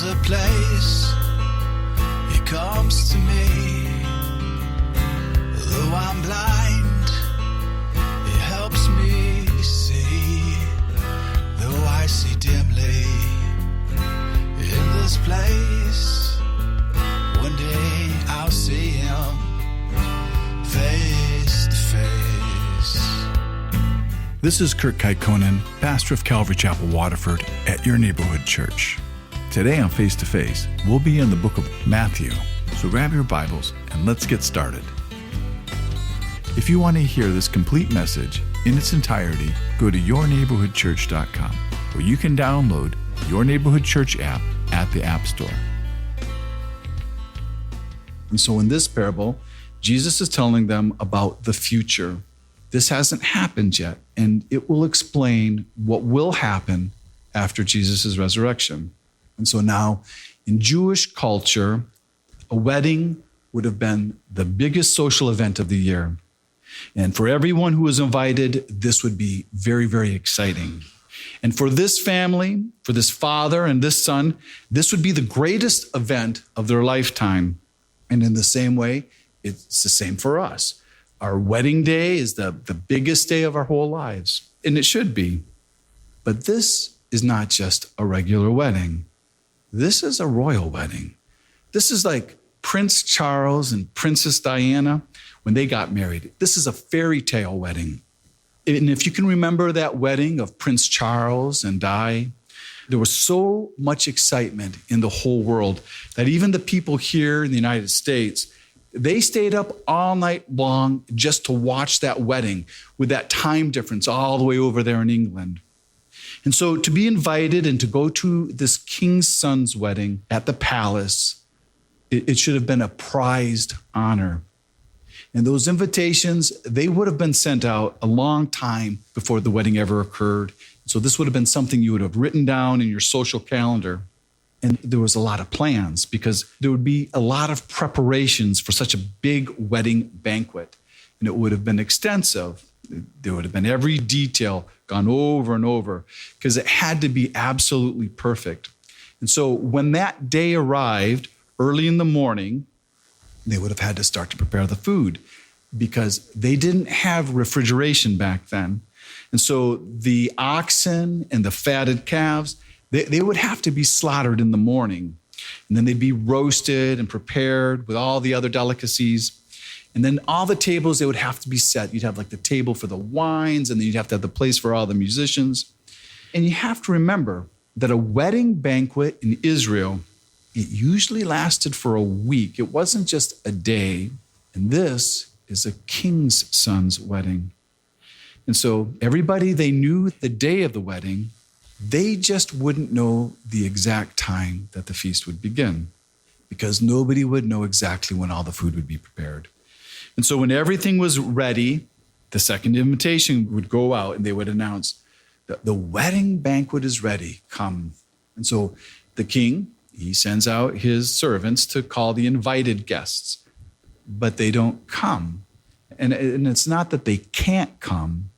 There's a place He comes to me. Though I'm blind, He helps me see. Though I see dimly in this place, one day I'll see Him face to face. This is Kurt Kaikkonen, pastor of Calvary Chapel, Waterford, at your neighborhood church. Today on Face to Face, we'll be in the book of Matthew. So grab your Bibles and let's get started. If you want to hear this complete message in its entirety, go to yourneighborhoodchurch.com, where you can download Your Neighborhood Church app at the App Store. And so in this parable, Jesus is telling them about the future. This hasn't happened yet, and it will explain what will happen after Jesus' resurrection. And so now, in Jewish culture, a wedding would have been the biggest social event of the year. And for everyone who was invited, this would be very, very exciting. And for this family, for this father and this son, this would be the greatest event of their lifetime. And in the same way, it's the same for us. Our wedding day is the biggest day of our whole lives, and it should be. But this is not just a regular wedding. This is a royal wedding. This is like Prince Charles and Princess Diana when they got married. This is a fairy tale wedding. And if you can remember that wedding of Prince Charles and Di, there was so much excitement in the whole world that even the people here in the United States, they stayed up all night long just to watch that wedding with that time difference all the way over there in England. And so to be invited and to go to this king's son's wedding at the palace, it should have been a prized honor. And those invitations, they would have been sent out a long time before the wedding ever occurred. So this would have been something you would have written down in your social calendar. And there was a lot of plans because there would be a lot of preparations for such a big wedding banquet. And it would have been extensive. There would have been every detail gone over and over because it had to be absolutely perfect. And so when that day arrived early in the morning, they would have had to start to prepare the food because they didn't have refrigeration back then. And so the oxen and the fatted calves, they would have to be slaughtered in the morning. And then they'd be roasted and prepared with all the other delicacies. And then all the tables, they would have to be set. You'd have like the table for the wines, and then you'd have to have the place for all the musicians. And you have to remember that a wedding banquet in Israel, it usually lasted for a week. It wasn't just a day. And this is a king's son's wedding. And so everybody, they knew the day of the wedding. They just wouldn't know the exact time that the feast would begin because nobody would know exactly when all the food would be prepared. And so when everything was ready, the second invitation would go out and they would announce, the wedding banquet is ready, come. And so the king, he sends out his servants to call the invited guests, but they don't come. And it's not that they can't come,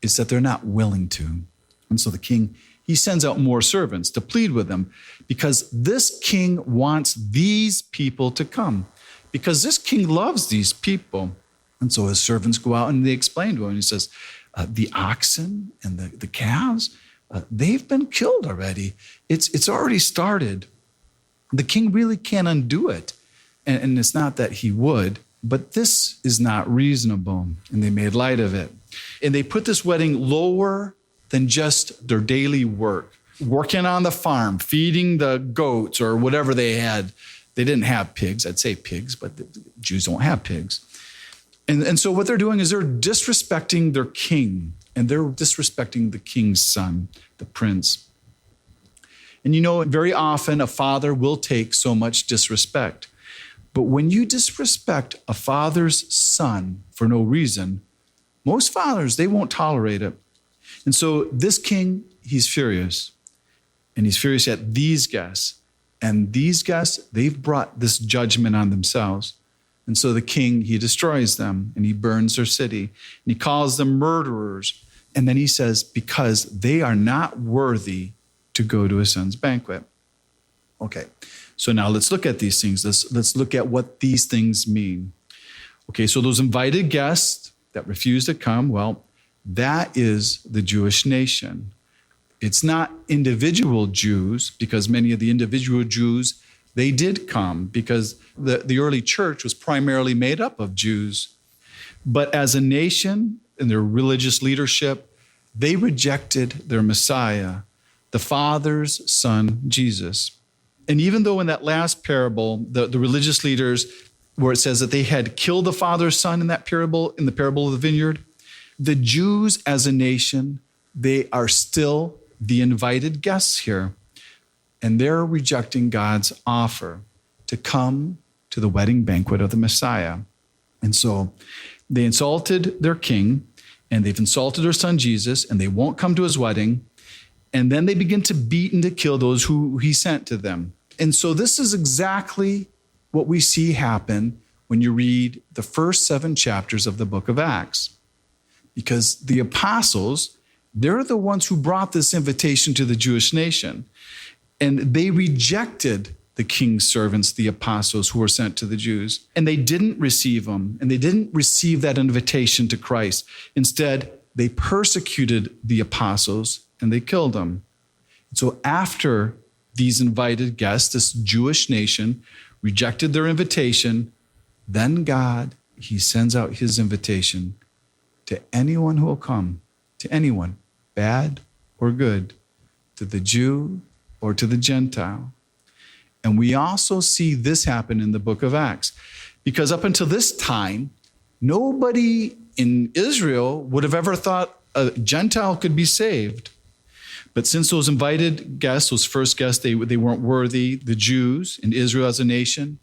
it's that they're not willing to. And so the king, he sends out more servants to plead with them because this king wants these people to come because this king loves these people. And so his servants go out and they explain to him. He says, the oxen and the calves, they've been killed already. It's already started. The king really can't undo it. And it's not that he would, but this is not reasonable. And they made light of it. And they put this wedding lower than just their daily work, working on the farm, feeding the goats or whatever they had. They didn't have pigs. I'd say pigs, but the Jews don't have pigs. And so what they're doing is they're disrespecting their king, and they're disrespecting the king's son, the prince. And you know, very often a father will take so much disrespect. But when you disrespect a father's son for no reason, most fathers, they won't tolerate it. And so this king, he's furious. And he's furious at these guests. And these guests, they've brought this judgment on themselves. And so the king, he destroys them and he burns their city. And he calls them murderers. And then he says, because they are not worthy to go to his son's banquet. Okay, so now let's look at these things. Let's look at what these things mean. Okay, so those invited guests that refused to come, well, that is the Jewish nation. It's not individual Jews, because many of the individual Jews, they did come because the early church was primarily made up of Jews. But as a nation, in their religious leadership, they rejected their Messiah, the Father's Son, Jesus. And even though in that last parable, the religious leaders, where it says that they had killed the Father's Son in that parable, in the parable of the vineyard, the Jews as a nation, they are still the invited guests here. And they're rejecting God's offer to come to the wedding banquet of the Messiah. And so they insulted their king, and they've insulted their son Jesus, and they won't come to his wedding. And then they begin to beat and to kill those who he sent to them. And so this is exactly what we see happen when you read the first 7 chapters of the book of Acts. Because the apostles, they're the ones who brought this invitation to the Jewish nation. And they rejected the king's servants, the apostles who were sent to the Jews. And they didn't receive them. And they didn't receive that invitation to Christ. Instead, they persecuted the apostles and they killed them. So after these invited guests, this Jewish nation, rejected their invitation, then God, he sends out his invitation to anyone who will come, to anyone, bad or good, to the Jew or to the Gentile. And we also see this happen in the book of Acts, because up until this time, nobody in Israel would have ever thought a Gentile could be saved. But since those invited guests, those first guests, they weren't worthy, the Jews in Israel as a nation,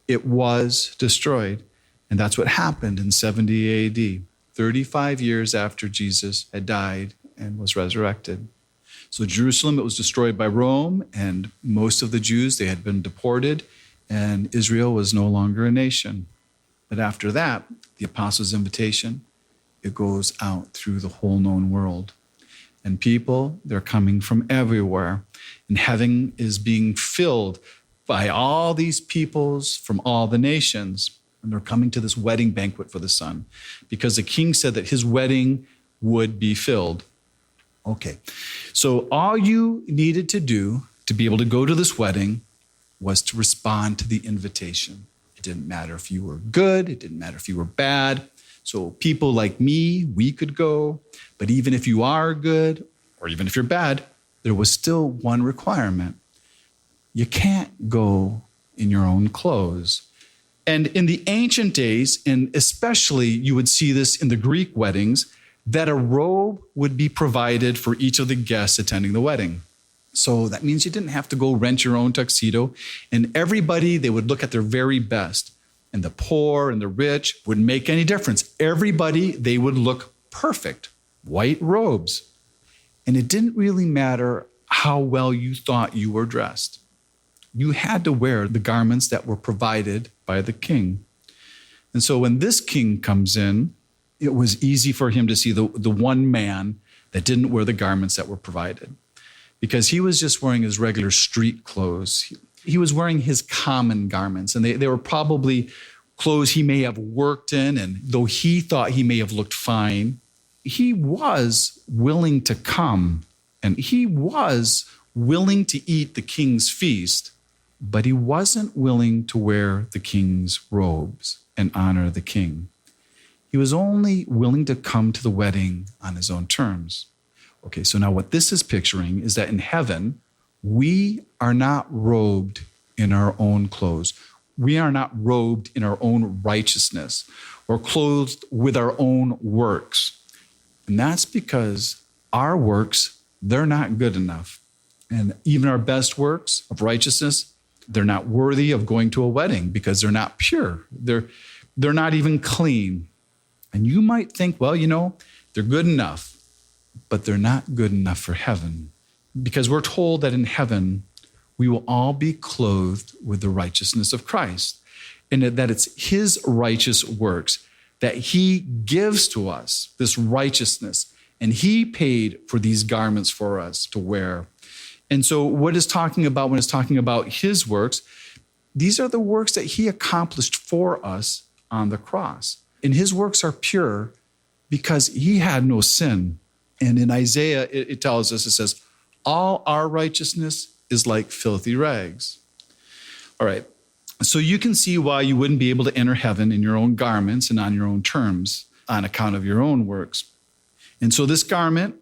it was destroyed. And that's what happened in 70 AD, 35 years after Jesus had died and was resurrected. So Jerusalem, it was destroyed by Rome, and most of the Jews, they had been deported, and Israel was no longer a nation. But after that, the apostles' invitation, it goes out through the whole known world. And people, they're coming from everywhere. And heaven is being filled by all these peoples from all the nations. And they're coming to this wedding banquet for the Son, because the king said that his wedding would be filled. Okay, so all you needed to do to be able to go to this wedding was to respond to the invitation. It didn't matter if you were good. It didn't matter if you were bad. So people like me, we could go. But even if you are good, or even if you're bad, there was still one requirement. You can't go in your own clothes. And in the ancient days, and especially you would see this in the Greek weddings, that a robe would be provided for each of the guests attending the wedding. So that means you didn't have to go rent your own tuxedo. And everybody, they would look at their very best. And the poor and the rich wouldn't make any difference. Everybody, they would look perfect. White robes. And it didn't really matter how well you thought you were dressed. You had to wear the garments that were provided by the king. And so when this king comes in, it was easy for him to see the one man that didn't wear the garments that were provided, because he was just wearing his regular street clothes. He was wearing his common garments, and they were probably clothes he may have worked in, and though he thought he may have looked fine, he was willing to come, and he was willing to eat the king's feast, but he wasn't willing to wear the king's robes and honor the king. He was only willing to come to the wedding on his own terms. Okay, so now what this is picturing is that in heaven, we are not robed in our own clothes. We are not robed in our own righteousness or clothed with our own works. And that's because our works, they're not good enough. And even our best works of righteousness, they're not worthy of going to a wedding because they're not pure. They're not even clean. And you might think, well, they're good enough, but they're not good enough for heaven, because we're told that in heaven, we will all be clothed with the righteousness of Christ, and that it's his righteous works that he gives to us, this righteousness, and he paid for these garments for us to wear. And so what is talking about when it's talking about his works, these are the works that he accomplished for us on the cross. And his works are pure because he had no sin. And in Isaiah, it tells us, it says, all our righteousness is like filthy rags. All right. So you can see why you wouldn't be able to enter heaven in your own garments and on your own terms on account of your own works. And so this garment,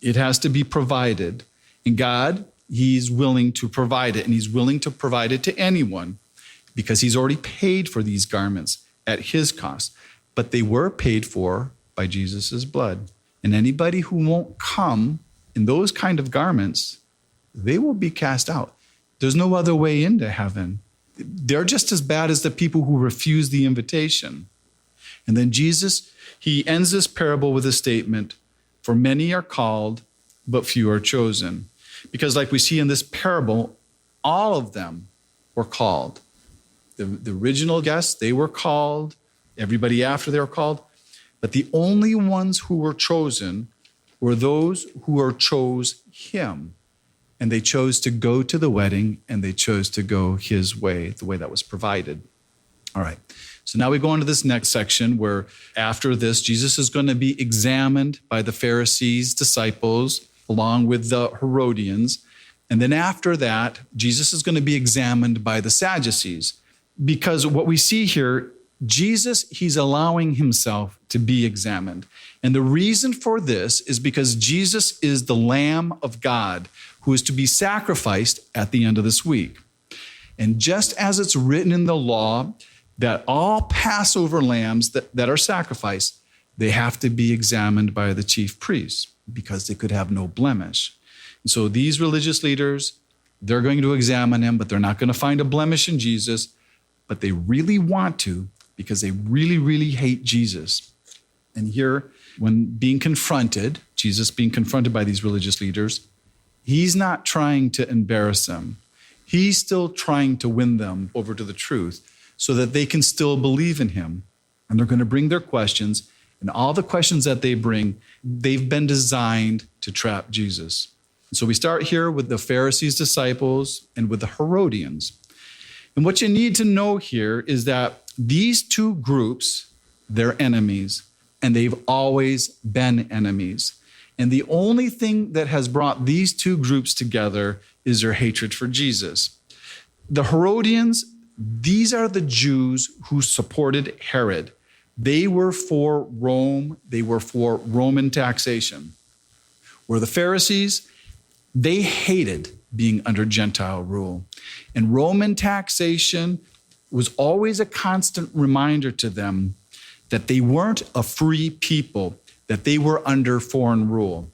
it has to be provided. And God, he's willing to provide it. And he's willing to provide it to anyone because he's already paid for these garments at his cost. But they were paid for by Jesus' blood. And anybody who won't come in those kind of garments, they will be cast out. There's no other way into heaven. They're just as bad as the people who refuse the invitation. And then Jesus, he ends this parable with a statement, for many are called, but few are chosen. Because like we see in this parable, all of them were called. The original guests, they were called. Everybody after they were called. But the only ones who were chosen were those who chose him. And they chose to go to the wedding, and they chose to go his way, the way that was provided. All right. So now we go into this next section where after this, Jesus is going to be examined by the Pharisees' disciples along with the Herodians. And then after that, Jesus is going to be examined by the Sadducees. Because what we see here, Jesus, he's allowing himself to be examined. And the reason for this is because Jesus is the Lamb of God who is to be sacrificed at the end of this week. And just as it's written in the law that all Passover lambs that are sacrificed, they have to be examined by the chief priests because they could have no blemish. And so these religious leaders, they're going to examine him, but they're not going to find a blemish in Jesus, but they really want to because they really, really hate Jesus. And here, when being confronted, Jesus being confronted by these religious leaders, he's not trying to embarrass them. He's still trying to win them over to the truth so that they can still believe in him. And they're going to bring their questions. And all the questions that they bring, they've been designed to trap Jesus. So we start here with the Pharisees' disciples and with the Herodians. And what you need to know here is that these two groups, they're enemies, and they've always been enemies. And the only thing that has brought these two groups together is their hatred for Jesus. The Herodians, these are the Jews who supported Herod. They were for Rome. They were for Roman taxation. Where the Pharisees, they hated being under Gentile rule. And Roman taxation was always a constant reminder to them that they weren't a free people, that they were under foreign rule.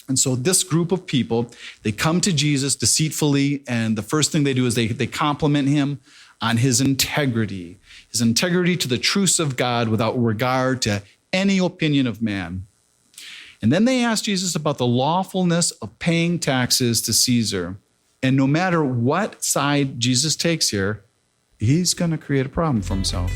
And so this group of people, they come to Jesus deceitfully, and the first thing they do is they compliment him on his integrity to the truths of God without regard to any opinion of man. And then they ask Jesus about the lawfulness of paying taxes to Caesar. And no matter what side Jesus takes here, he's going to create a problem for himself.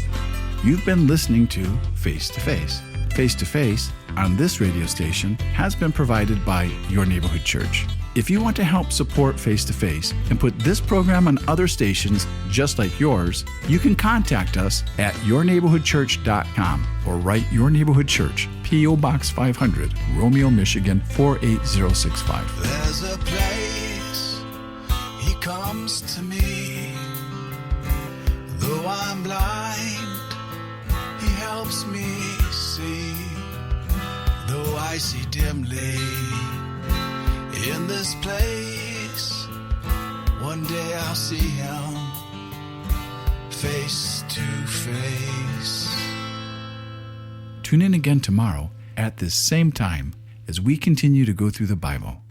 You've been listening to Face to Face. Face to Face on this radio station has been provided by Your Neighborhood Church. If you want to help support Face to Face and put this program on other stations just like yours, you can contact us at yourneighborhoodchurch.com or write Your Neighborhood Church, P.O. Box 500, Romeo, Michigan 48065. There's a place he comes to me. Though I'm blind, he helps me see. Though I see dimly in this place, one day I'll see him face to face. Tune in again tomorrow at this same time as we continue to go through the Bible.